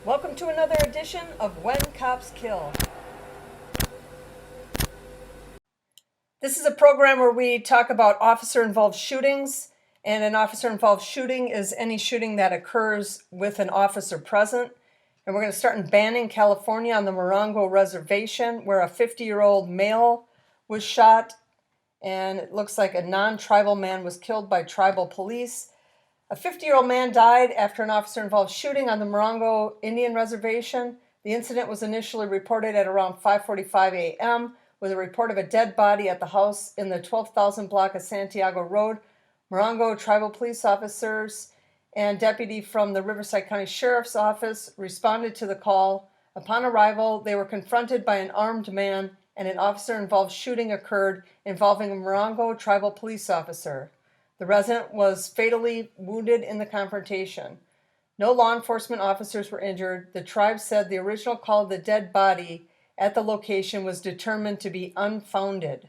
Welcome to another edition of When Cops Kill. This is a program where we talk about officer-involved shootings, and an officer-involved shooting is any shooting that occurs with an officer present. And we're going to start in Banning, California on the Morongo Reservation, where a 50-year-old male was shot, and it looks like a non-tribal man was killed by tribal police. A 50-year-old man died after an officer-involved shooting on the Morongo Indian Reservation. The incident was initially reported at around 5:45 a.m. with a report of a dead body at the house in the 12,000 block of Santiago Road. Morongo tribal police officers and deputy from the Riverside County Sheriff's Office responded to the call. Upon arrival, they were confronted by an armed man, and an officer-involved shooting occurred involving a Morongo tribal police officer. The resident was fatally wounded in the confrontation. No law enforcement officers were injured. The tribe said the original call of the dead body at the location was determined to be unfounded.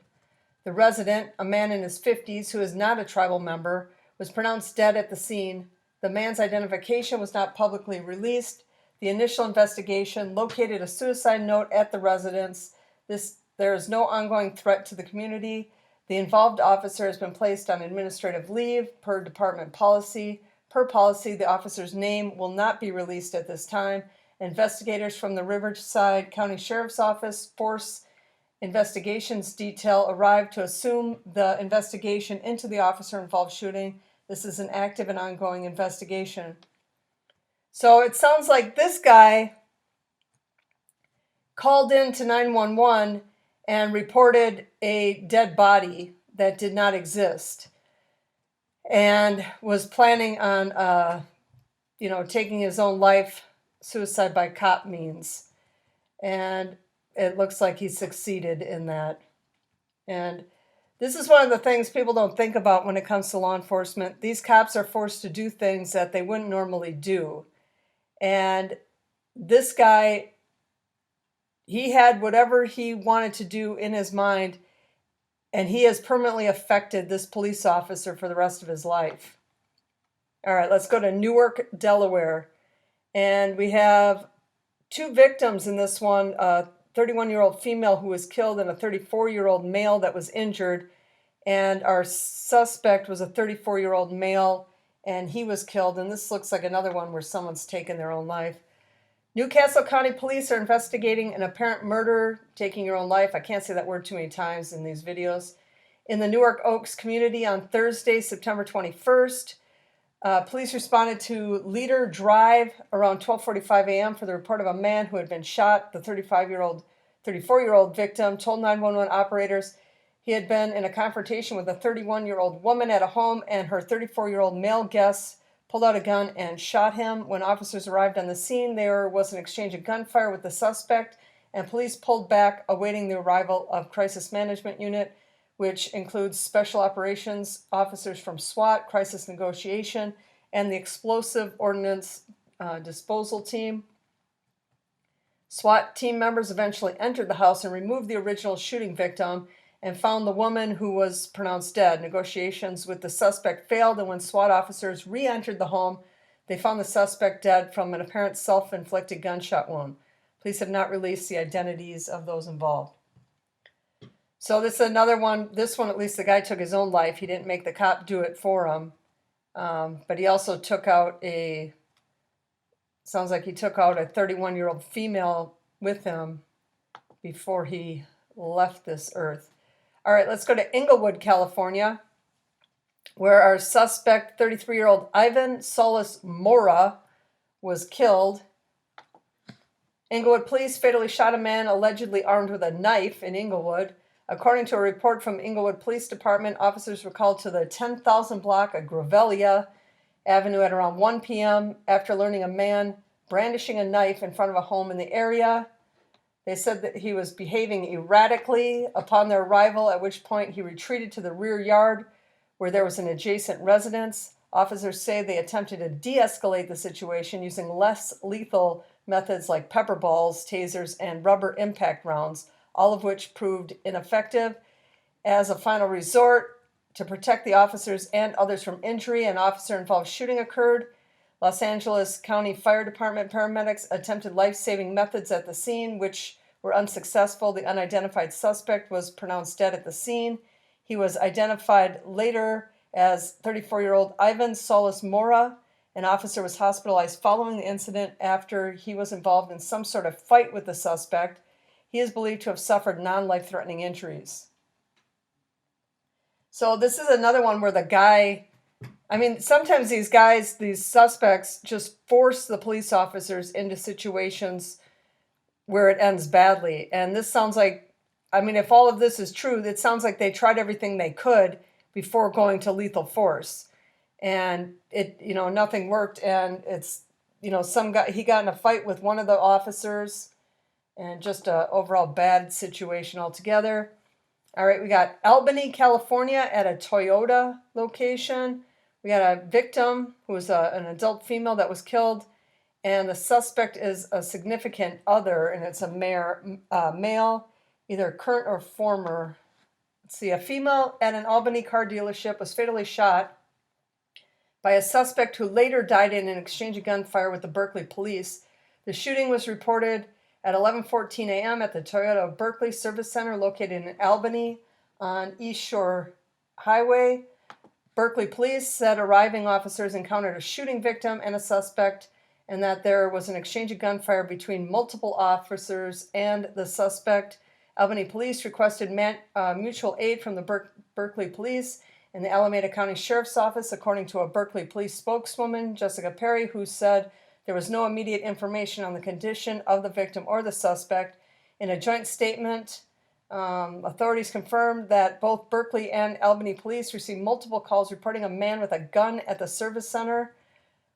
The resident, a man in his 50s who is not a tribal member, was pronounced dead at the scene. The man's identification was not publicly released. The initial investigation located a suicide note at the residence. There is no ongoing threat to the community. The involved officer has been placed on administrative leave per department policy. Per policy, the officer's name will not be released at this time. Investigators from the Riverside County Sheriff's Office Force Investigations Detail arrived to assume the investigation into the officer-involved shooting. This is an active and ongoing investigation. So it sounds like this guy called in to 911 and reported a dead body that did not exist and was planning on, taking his own life, suicide by cop means. And it looks like he succeeded in that. And this is one of the things people don't think about when it comes to law enforcement. These cops are forced to do things that they wouldn't normally do. And this guy, he had whatever he wanted to do in his mind, and he has permanently affected this police officer for the rest of his life. All right, let's go to Newark, Delaware. And we have two victims in this one, a 31-year-old female who was killed and a 34-year-old male that was injured. And our suspect was a 34-year-old male, and he was killed. And this looks like another one where someone's taken their own life. Newcastle County Police are investigating an apparent murder, taking your own life. I can't say that word too many times in these videos. In the Newark Oaks community on Thursday, September 21st, police responded to Leader Drive around 12:45 a.m. for the report of a man who had been shot. The 34-year-old victim told 911 operators he had been in a confrontation with a 31-year-old woman at a home, and her 34-year-old male guest pulled out a gun and shot him. When officers arrived on the scene, there was an exchange of gunfire with the suspect, and police pulled back, awaiting the arrival of Crisis Management Unit, which includes Special Operations officers from SWAT, Crisis Negotiation, and the Explosive Ordnance Disposal Team. SWAT team members eventually entered the house and removed the original shooting victim and found the woman who was pronounced dead. Negotiations with the suspect failed, and when SWAT officers re-entered the home, they found the suspect dead from an apparent self-inflicted gunshot wound. Police have not released the identities of those involved. So this is another one. This one, at least the guy took his own life. He didn't make the cop do it for him. But he also took out sounds like he took out a 31-year-old female with him before he left this earth. All right, let's go to Inglewood, California, where our suspect, 33-year-old Ivan Solis Mora, was killed. Inglewood police fatally shot a man allegedly armed with a knife in Inglewood. According to a report from Inglewood Police Department, officers were called to the 10,000 block of Grevillea Avenue at around 1 p.m. after learning a man brandishing a knife in front of a home in the area. They said that he was behaving erratically upon their arrival, at which point he retreated to the rear yard where there was an adjacent residence. Officers say they attempted to de-escalate the situation using less lethal methods like pepper balls, tasers, and rubber impact rounds, all of which proved ineffective. As a final resort, to protect the officers and others from injury, an officer-involved shooting occurred. Los Angeles County Fire Department paramedics attempted life-saving methods at the scene, which were unsuccessful. The unidentified suspect was pronounced dead at the scene. He was identified later as 34-year-old Ivan Solis Mora. An officer was hospitalized following the incident after he was involved in some sort of fight with the suspect. He is believed to have suffered non-life-threatening injuries. So this is another one where the guy, I mean, sometimes these suspects just force the police officers into situations where it ends badly. And this sounds like, I mean, if all of this is true, it sounds like they tried everything they could before going to lethal force. And it, nothing worked. And it's, some guy, he got in a fight with one of the officers, and just a overall bad situation altogether. All right, we got Albany, California at a Toyota location. We got a victim who was an adult female that was killed, and the suspect is a significant other, and it's a male, either current or former. Let's see, a female at an Albany car dealership was fatally shot by a suspect who later died in an exchange of gunfire with the Berkeley police. The shooting was reported at 11:14 a.m. at the Toyota of Berkeley Service Center located in Albany on East Shore Highway. Berkeley police said arriving officers encountered a shooting victim and a suspect, and that there was an exchange of gunfire between multiple officers and the suspect. Albany police requested mutual aid from the Berkeley police and the Alameda County Sheriff's Office, according to a Berkeley police spokeswoman, Jessica Perry, who said there was no immediate information on the condition of the victim or the suspect. In a joint statement, authorities confirmed that both Berkeley and Albany police received multiple calls reporting a man with a gun at the service center.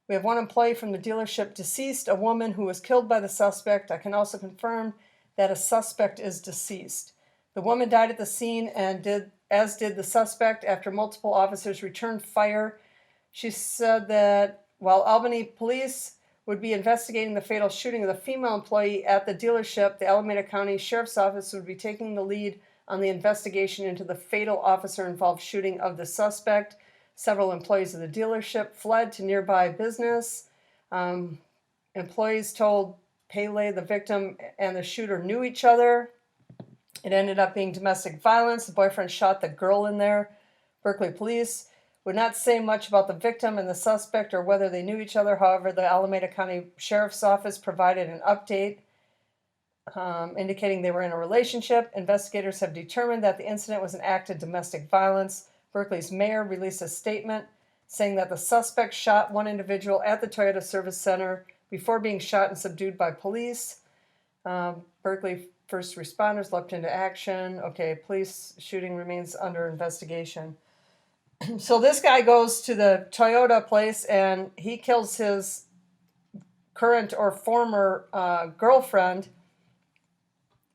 We have one employee from the dealership deceased, a woman who was killed by the suspect. I can also confirm that a suspect is deceased. The woman died at the scene, and as did the suspect, after multiple officers returned fire. She said that while Albany police would be investigating the fatal shooting of the female employee at the dealership, the Alameda County Sheriff's Office would be taking the lead on the investigation into the fatal officer-involved shooting of the suspect. Several employees of the dealership fled to nearby business. Employees told Pele the victim and the shooter knew each other. It ended up being domestic violence. The boyfriend shot the girl in there. Berkeley police would not say much about the victim and the suspect or whether they knew each other. However, the Alameda County Sheriff's Office provided an update indicating they were in a relationship. Investigators have determined that the incident was an act of domestic violence. Berkeley's mayor released a statement saying that the suspect shot one individual at the Toyota Service Center before being shot and subdued by police. Berkeley first responders leapt into action. Okay, police shooting remains under investigation. So this guy goes to the Toyota place and he kills his current or former girlfriend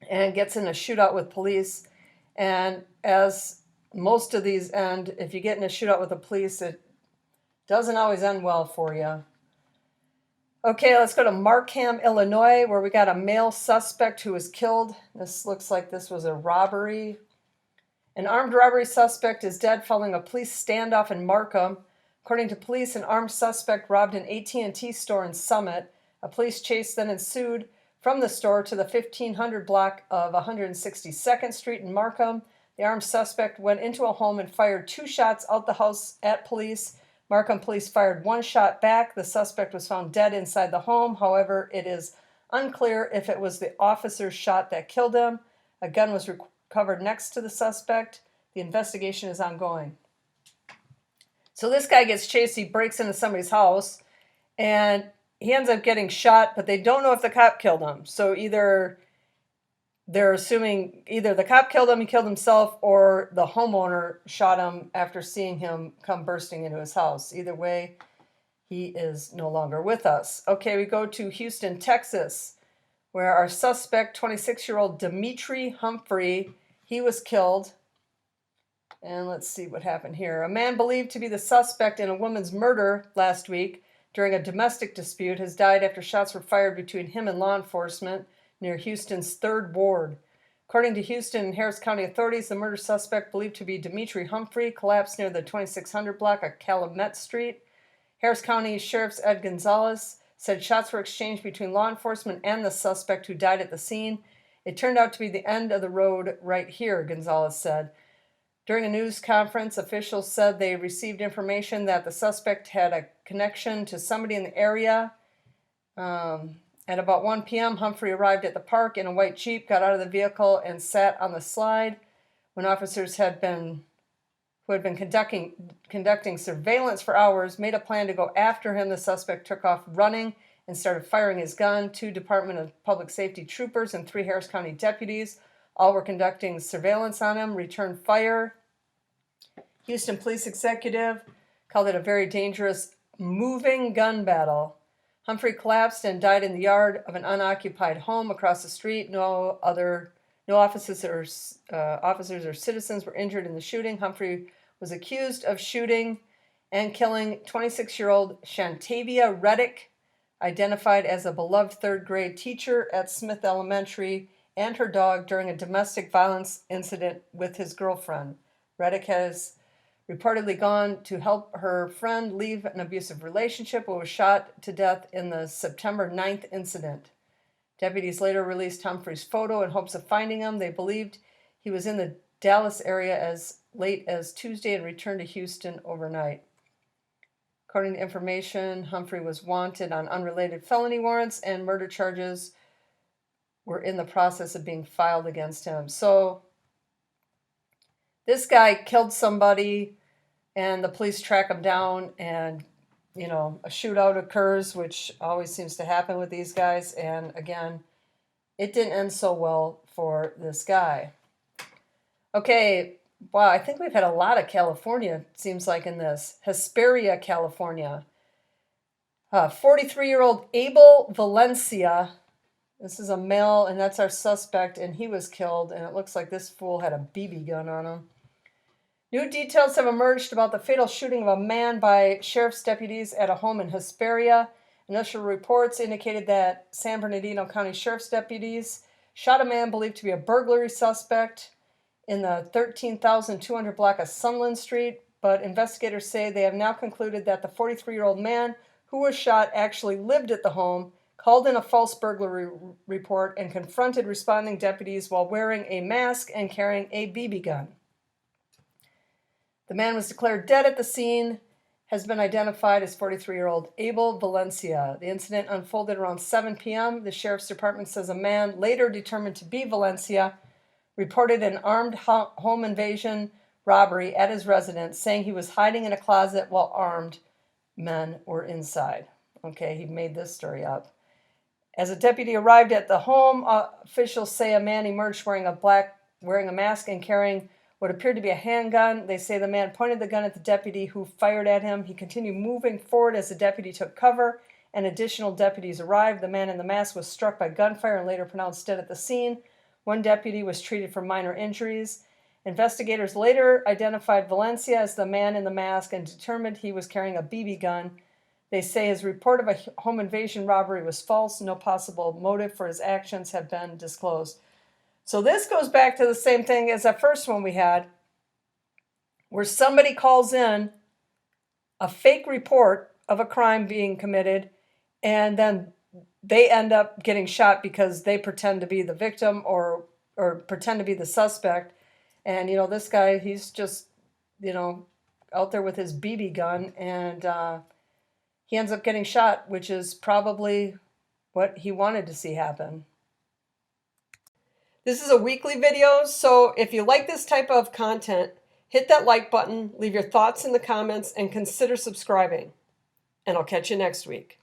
and gets in a shootout with police. And as most of these end, if you get in a shootout with the police, it doesn't always end well for you. Okay, let's go to Markham, Illinois, where we got a male suspect who was killed. This looks like this was a robbery. An armed robbery suspect is dead following a police standoff in Markham. According to police, an armed suspect robbed an AT&T store in Summit. A police chase then ensued from the store to the 1500 block of 162nd Street in Markham. The armed suspect went into a home and fired 2 shots out the house at police. Markham police fired 1 shot back. The suspect was found dead inside the home. However, it is unclear if it was the officer's shot that killed him. A gun was recovered next to the suspect. The investigation is ongoing. So this guy gets chased. He breaks into somebody's house, and he ends up getting shot, but they don't know if the cop killed him. So either they're assuming either the cop killed him, he killed himself, or the homeowner shot him after seeing him come bursting into his house. Either way, he is no longer with us. Okay, we go to Houston, Texas, where our suspect, 26-year-old Dimitri Humphrey, he was killed. And let's see what happened here. A man believed to be the suspect in a woman's murder last week during a domestic dispute has died after shots were fired between him and law enforcement near Houston's 3rd Ward. According to Houston and Harris County authorities, the murder suspect, believed to be Dimitri Humphrey, collapsed near the 2600 block of Calumet Street. Harris County Sheriff's Ed Gonzalez said shots were exchanged between law enforcement and the suspect who died at the scene. It turned out to be the end of the road right here, Gonzalez said. During a news conference, officials said they received information that the suspect had a connection to somebody in the area. At about 1 p.m., Humphrey arrived at the park in a white Jeep, got out of the vehicle, and sat on the slide. When officers who had been conducting surveillance for hours made a plan to go after him, the suspect took off running and started firing his gun. 2 Department of Public Safety troopers and 3 Harris County deputies, all were conducting surveillance on him, returned fire. Houston police executive called it a very dangerous moving gun battle. Humphrey collapsed and died in the yard of an unoccupied home across the street. No officers or citizens were injured in the shooting. Humphrey was accused of shooting and killing 26-year-old Shantavia REddick, identified as a beloved third-grade teacher at Smith Elementary, and her dog during a domestic violence incident with his girlfriend. REddick has reportedly gone to help her friend leave an abusive relationship, but was shot to death in the September 9th incident. Deputies later released Humphrey's photo in hopes of finding him. They believed he was in the Dallas area as late as Tuesday and returned to Houston overnight. According to information, Humphrey was wanted on unrelated felony warrants, and murder charges were in the process of being filed against him. So this guy killed somebody, and the police track him down, and a shootout occurs, which always seems to happen with these guys. And again, it didn't end so well for this guy. Okay, wow, I think we've had a lot of California, it seems like, in this. Hesperia, California. 43-year-old Abel Valensia. This is a male, and that's our suspect, and he was killed, and it looks like this fool had a BB gun on him. New details have emerged about the fatal shooting of a man by sheriff's deputies at a home in Hesperia. Initial reports indicated that San Bernardino County Sheriff's deputies shot a man believed to be a burglary suspect in the 13,200 block of Sunland Street, but investigators say they have now concluded that the 43-year-old man who was shot actually lived at the home, called in a false burglary report, and confronted responding deputies while wearing a mask and carrying a BB gun. The man was declared dead at the scene, has been identified as 43-year-old Abel Valensia. The incident unfolded around 7 p.m. The sheriff's department says a man, later determined to be Valencia, reported an armed home invasion robbery at his residence, saying he was hiding in a closet while armed men were inside. Okay, he made this story up. As a deputy arrived at the home, officials say a man emerged wearing a mask and carrying what appeared to be a handgun. They say the man pointed the gun at the deputy, who fired at him. He continued moving forward as the deputy took cover, and additional deputies arrived. The man in the mask was struck by gunfire and later pronounced dead at the scene. One deputy was treated for minor injuries. Investigators later identified Valencia as the man in the mask and determined he was carrying a BB gun. They say his report of a home invasion robbery was false. No possible motive for his actions have been disclosed. So this goes back to the same thing as that first one we had, where somebody calls in a fake report of a crime being committed, and then they end up getting shot because they pretend to be the victim or pretend to be the suspect. And, this guy, he's just, out there with his BB gun, and he ends up getting shot, which is probably what he wanted to see happen. This is a weekly video, so if you like this type of content, hit that like button, leave your thoughts in the comments, and consider subscribing. And I'll catch you next week.